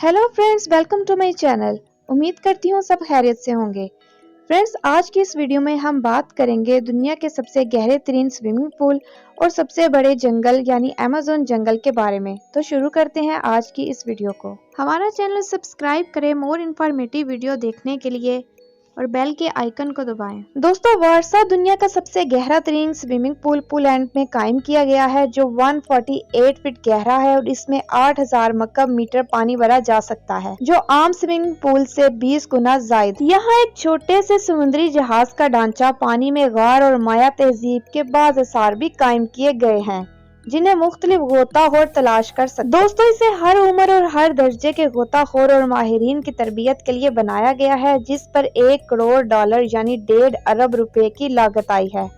Hello friends, welcome to my channel. उम्मीद करती हूँ सब खैरियत से होंगे। फ्रेंड्स, आज की इस वीडियो में हम बात करेंगे दुनिया के सबसे गहरे तरीन स्विमिंग पूल और सबसे बड़े जंगल यानी अमेज़न जंगल के बारे में। तो शुरू करते हैं आज की इस वीडियो को। हमारा चैनल सब्सक्राइब करें मोर इन्फॉर्मेटिव वीडियो देखने के लिए और बेल के आइकन को दबाएं। दोस्तों, वारसा दुनिया का सबसे गहरा तरीन स्विमिंग पूल पुलैंड में कायम किया गया है, जो 148 फीट गहरा है और इसमें 8000 मकब मीटर पानी भरा जा सकता है, जो आम स्विमिंग पूल से 20 गुना ज्यादा। यहाँ एक छोटे से समुद्री जहाज का ढांचा, पानी में गार और माया तहजीब के बाद आसार भी कायम किए गए हैं, जिन्हें मुख्तलिफ गोताखोर तलाश कर सकते। दोस्तों, इसे हर उम्र और हर दर्जे के गोताखोर और माहिरीन की तरबियत के लिए बनाया गया है, जिस पर $1 करोड़ यानी 1.5 अरब रुपए की लागत आई है।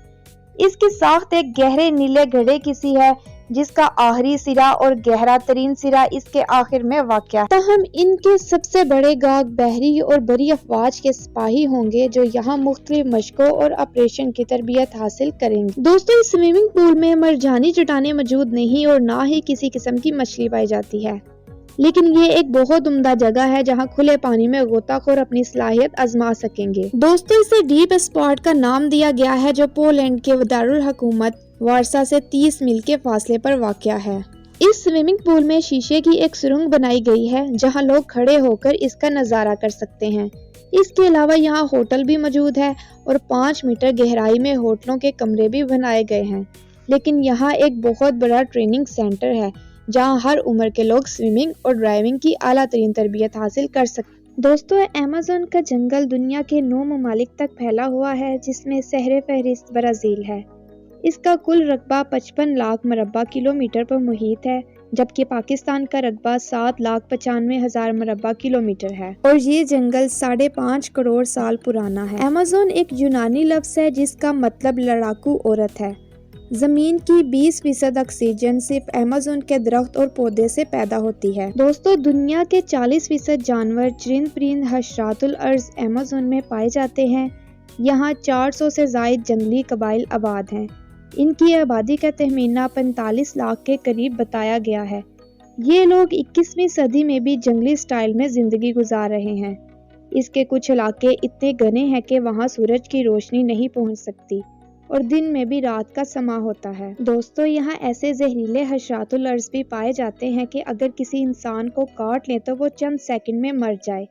इसकी साख्त एक गहरे नीले घड़े की सी है, जिसका आखिरी सिरा और गहरा तरीन सिरा इसके आखिर में वाक़या है। तहम इनके सबसे बड़े गाग बहरी और बड़ी अफवाज के सिपाही होंगे, जो यहाँ मुख्तलिफ मशकों और ऑपरेशन की तरबियत हासिल करेंगे। दोस्तों, इस स्विमिंग पूल में मरजानी चट्टानें मौजूद नहीं और ना ही किसी किस्म की मछली पाई जाती है, लेकिन ये एक बहुत उम्दा जगह है जहां खुले पानी में गोताखोर अपनी सलाहियत आजमा सकेंगे। दोस्तों, इसे डीप स्पॉट का नाम दिया गया है, जो पोलैंड के दारुल हुकूमत वारसा से 30 मील के फासले पर वाक़या है। इस स्विमिंग पूल में शीशे की एक सुरंग बनाई गई है, जहां लोग खड़े होकर इसका नज़ारा कर सकते हैं। इसके अलावा यहाँ होटल भी मौजूद है और 5 मीटर गहराई में होटलों के कमरे भी बनाए गए हैं। लेकिन यहाँ एक बहुत बड़ा ट्रेनिंग सेंटर है, जहां हर उम्र के लोग स्विमिंग और ड्राइविंग की आला तरीन तरबियत हासिल कर सकते। दोस्तों, अमेज़न का जंगल दुनिया के 9 ममालिक तक फैला हुआ है, जिसमें सहरे फहरिस्त ब्राज़ील है। इसका कुल रकबा 55 लाख मरबा किलोमीटर पर मुहित है, जबकि पाकिस्तान का रकबा 7,95,000 मरबा किलोमीटर है और ये जंगल 5.5 करोड़ साल पुराना है। अमेज़न एक यूनानी लफ्ज़ है, जिसका मतलब लड़ाकू औरत है। जमीन की 20% ऑक्सीजन सिर्फ अमेज़न के दरख्त और पौधे से पैदा होती है। दोस्तों, दुनिया के 40% जानवर, चरिंद परिंद, हशरातुल अर्ज़ अमेज़न में पाए जाते हैं। यहाँ 400 से ज़ायद जंगली कबाइल आबाद हैं। इनकी आबादी का तखमीना 45 लाख के करीब बताया गया है। ये लोग 21वीं सदी में भी जंगली स्टाइल में जिंदगी गुजार रहे हैं। इसके कुछ इलाके इतने घने हैं कि वहाँ सूरज की रोशनी नहीं पहुँच सकती और दिन में भी रात का समा होता है। दोस्तों, यहाँ ऐसे जहरीले हशरातुल अर्ज़ भी पाए जाते हैं कि अगर किसी इंसान को काट ले तो वो चंद सेकंड में मर जाए।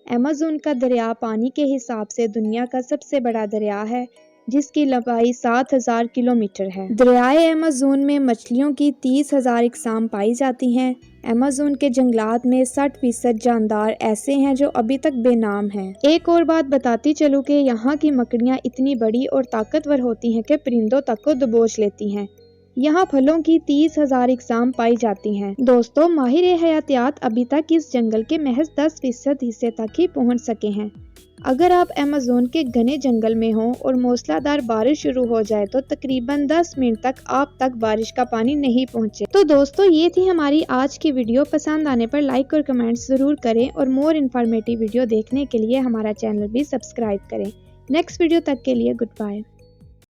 अमेज़न का दरिया पानी के हिसाब से दुनिया का सबसे बड़ा दरिया है, जिसकी लंबाई 7000 किलोमीटर है। दरियाए अमेज़न में मछलियों की 30,000 इकसाम पाई जाती हैं। अमेज़न के जंगलात में 60% जानदार ऐसे हैं जो अभी तक बेनाम हैं। एक और बात बताती चलूँ कि यहाँ की मकड़ियाँ इतनी बड़ी और ताकतवर होती हैं कि परिंदों तक को दबोच लेती हैं। यहाँ फलों की 30,000 इकसाम पाई जाती हैं। दोस्तों, माहिर हयातियात अभी तक इस जंगल के महज 10% हिस्से तक ही पहुँच सके हैं। अगर आप अमेज़न के घने जंगल में हो और मूसलाधार बारिश शुरू हो जाए तो तकरीबन 10 मिनट तक आप तक बारिश का पानी नहीं पहुंचे। तो दोस्तों, ये थी हमारी आज की वीडियो। पसंद आने पर लाइक और कमेंट्स जरूर करें और मोर इन्फॉर्मेटिव वीडियो देखने के लिए हमारा चैनल भी सब्सक्राइब करें। नेक्स्ट वीडियो तक के लिए गुड बाय।